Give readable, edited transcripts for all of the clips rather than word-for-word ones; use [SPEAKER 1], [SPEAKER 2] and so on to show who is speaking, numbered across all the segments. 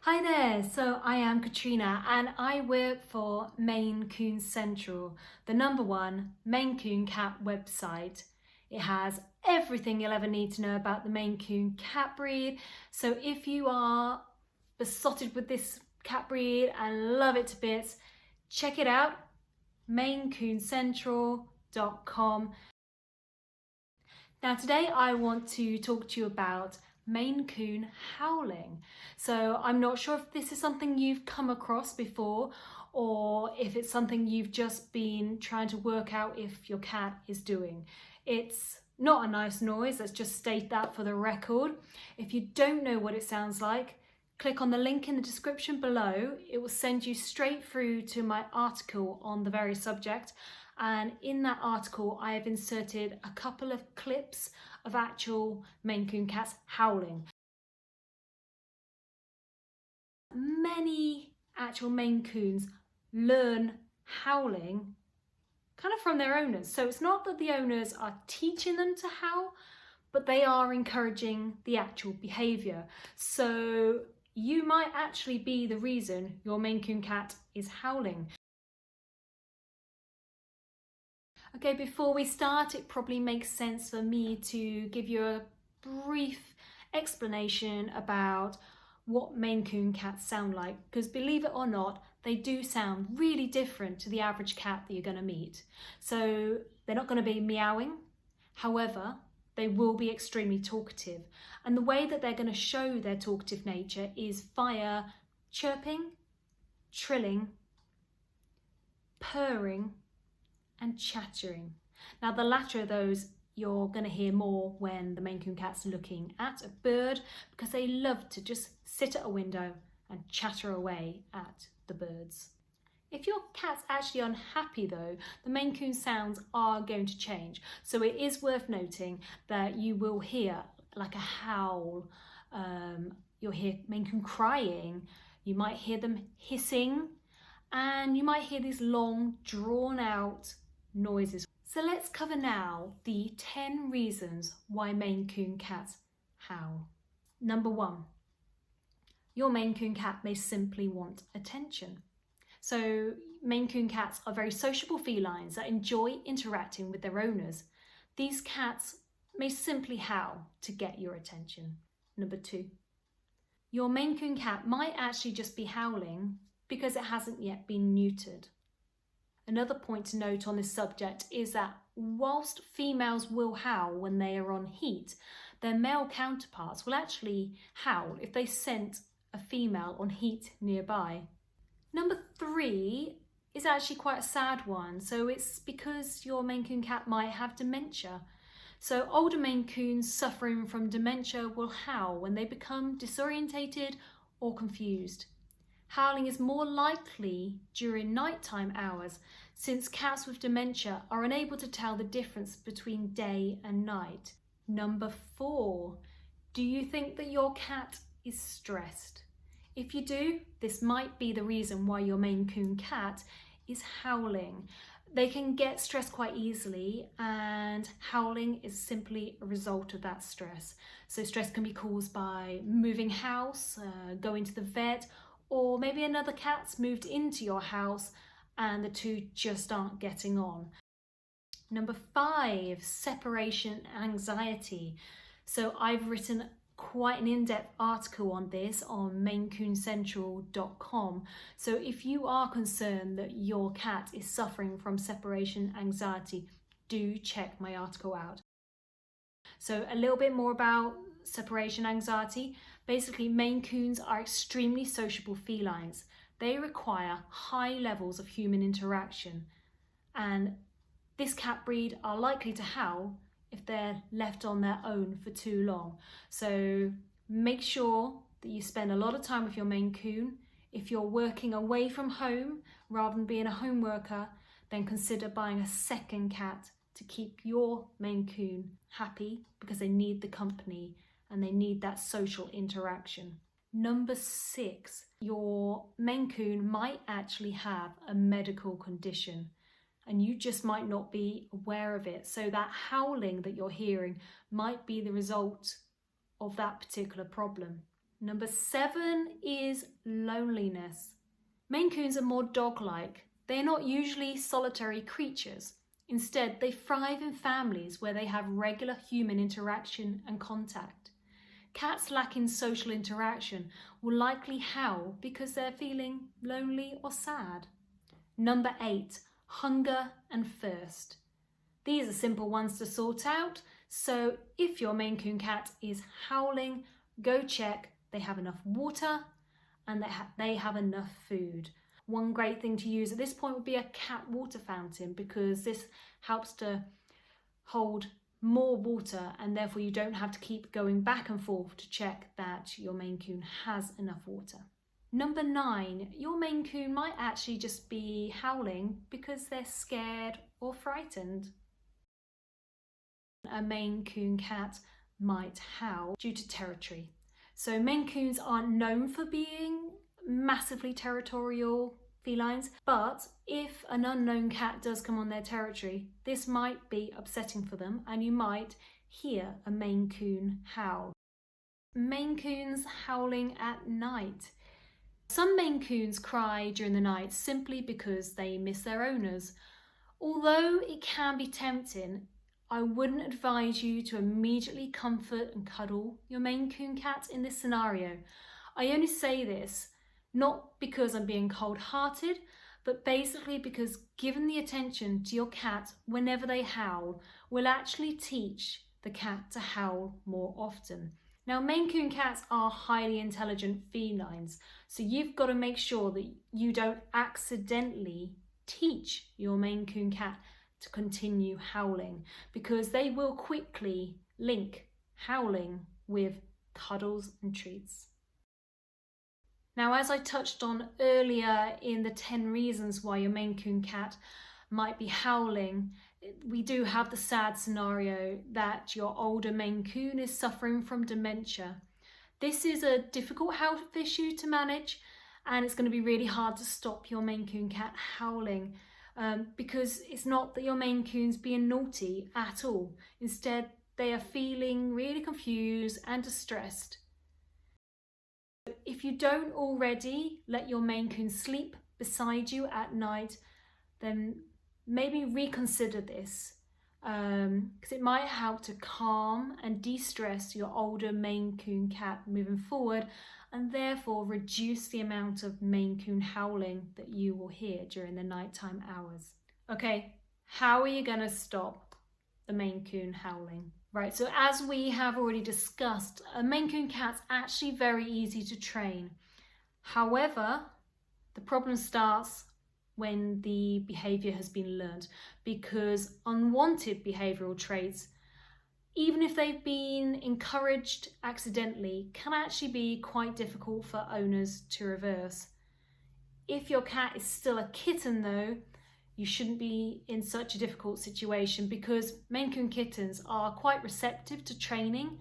[SPEAKER 1] Hi there, so I am Katrina and I work for Maine Coon Central, the #1 Maine Coon cat website. It has everything you'll ever need to know about the Maine Coon cat breed. So if you are besotted with this cat breed and love it to bits, check it out, maincooncentral.com. Now today I want to talk to you about Maine Coon howling. So I'm not sure if this is something you've come across before or if it's something you've just been trying to work out if your cat is doing. It's not a nice noise, let's just state that for the record. If you don't know what it sounds like, click on the link in the description below. It will send you straight through to my article on the very subject. And in that article, I have inserted a couple of clips of actual Maine Coon cats howling. Many actual Maine Coons learn howling kind of from their owners. So it's not that the owners are teaching them to howl, but they are encouraging the actual behaviour. So you might actually be the reason your Maine Coon cat is howling. Okay, before we start, it probably makes sense for me to give you a brief explanation about what Maine Coon cats sound like, because believe it or not, they do sound really different to the average cat that you're going to meet. So they're not going to be meowing, however, they will be extremely talkative. And the way that they're going to show their talkative nature is via chirping, trilling, purring, and chattering. Now the latter of those you're going to hear more when the Maine Coon cat's looking at a bird, because they love to just sit at a window and chatter away at the birds. If your cat's actually unhappy though, the Maine Coon sounds are going to change. So it is worth noting that you will hear like a howl, you'll hear Maine Coon crying, you might hear them hissing, and you might hear these long drawn out noises. So let's cover now the 10 reasons why Maine Coon cats howl. #1, your Maine Coon cat may simply want attention. So Maine Coon cats are very sociable felines that enjoy interacting with their owners. These cats may simply howl to get your attention. #2, your Maine Coon cat might actually just be howling because it hasn't yet been neutered. Another point to note on this subject is that whilst females will howl when they are on heat, their male counterparts will howl if they scent a female on heat nearby. #3 is actually quite a sad one. So it's because your Maine Coon cat might have dementia. So older Maine Coons suffering from dementia will howl when they become disorientated or confused. Howling is more likely during nighttime hours, since cats with dementia are unable to tell the difference between day and night. #4, do you think that your cat is stressed? If you do, this might be the reason why your Maine Coon cat is howling. They can get stressed quite easily, and howling is simply a result of that stress. So stress can be caused by moving house, going to the vet, or maybe another cat's moved into your house and the two just aren't getting on. #5, separation anxiety. So I've written quite an in-depth article on this on maincooncentral.com. So if you are concerned that your cat is suffering from separation anxiety, do check my article out. So a little bit more about separation anxiety. Basically, Maine Coons are extremely sociable felines. They require high levels of human interaction, and this cat breed are likely to howl if they're left on their own for too long. So make sure that you spend a lot of time with your Maine Coon. If you're working away from home rather than being a home worker, then consider buying a second cat to keep your Maine Coon happy, because they need the company and they need that social interaction. #6, your Maine Coon might actually have a medical condition and you just might not be aware of it. So that howling that you're hearing might be the result of that particular problem. Number 7 is loneliness. Maine Coons are more dog-like. They are not usually solitary creatures. Instead, they thrive in families where they have regular human interaction and contact. Cats lacking social interaction will likely howl because they're feeling lonely or sad. Number 8, hunger and thirst. These are simple ones to sort out, so if your Maine Coon cat is howling, go check they have enough water and they have enough food. One great thing to use at this point would be a cat water fountain, because this helps to hold more water and therefore you don't have to keep going back and forth to check that your Maine Coon has enough water. Number 9, your Maine Coon might actually just be howling because they're scared or frightened. A Maine Coon cat might howl due to territory. So Maine Coons aren't known for being massively territorial felines, but if an unknown cat does come on their territory, this might be upsetting for them and you might hear a Maine Coon howl. Maine Coons howling at night. Some Maine Coons cry during the night simply because they miss their owners. Although it can be tempting, I wouldn't advise you to immediately comfort and cuddle your Maine Coon cat in this scenario. I only say this not because I'm being cold-hearted, but basically because giving the attention to your cat whenever they howl will actually teach the cat to howl more often. Now, Maine Coon cats are highly intelligent felines, so you've got to make sure that you don't accidentally teach your Maine Coon cat to continue howling, because they will quickly link howling with cuddles and treats. Now, as I touched on earlier in the 10 reasons why your Maine Coon cat might be howling, we do have the sad scenario that your older Maine Coon is suffering from dementia. This is a difficult health issue to manage, and it's going to be really hard to stop your Maine Coon cat howling. Because it's not that your Maine Coon's being naughty at all. Instead, they are feeling really confused and distressed. If you don't already let your Maine Coon sleep beside you at night, then maybe reconsider this, because it might help to calm and de-stress your older Maine Coon cat moving forward, and therefore reduce the amount of Maine Coon howling that you will hear during the nighttime hours. Okay, how are you going to stop the Maine Coon howling? Right, so as we have already discussed, a Maine Coon cat's actually very easy to train. However, the problem starts when the behaviour has been learned, because unwanted behavioural traits, even if they've been encouraged accidentally, can actually be quite difficult for owners to reverse. If your cat is still a kitten though, you shouldn't be in such a difficult situation, because Maine Coon kittens are quite receptive to training.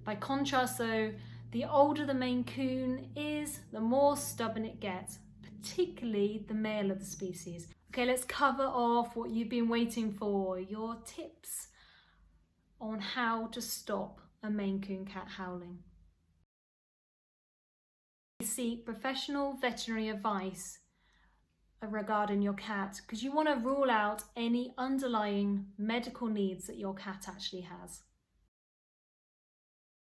[SPEAKER 1] By contrast though, the older the Maine Coon is, the more stubborn it gets, particularly the male of the species. Okay, let's cover off what you've been waiting for, your tips on how to stop a Maine Coon cat howling. Seek professional veterinary advice regarding your cat, because you want to rule out any underlying medical needs that your cat actually has.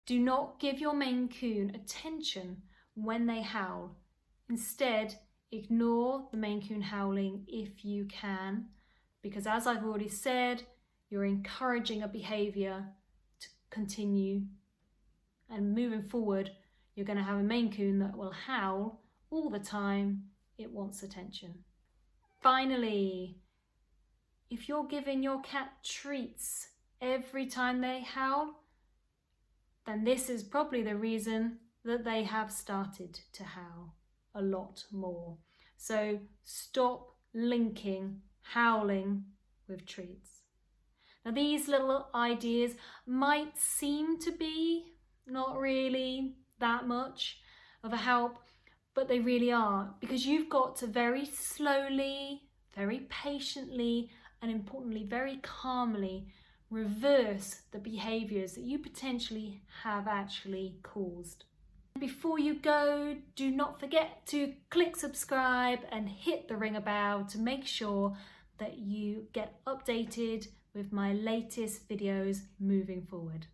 [SPEAKER 1] Do not give your Maine Coon attention when they howl. Instead, ignore the Maine Coon howling if you can, because as I've already said, you're encouraging a behaviour to continue, and moving forward you're going to have a Maine Coon that will howl all the time it wants attention. Finally, if you're giving your cat treats every time they howl, then this is probably the reason that they have started to howl a lot more. So stop linking howling with treats. Now, these little ideas might seem to be not really that much of a help, but they really are, because you've got to very slowly, very patiently, and importantly, very calmly reverse the behaviours that you potentially have actually caused. Before you go, do not forget to click subscribe and hit the ringer bell to make sure that you get updated with my latest videos moving forward.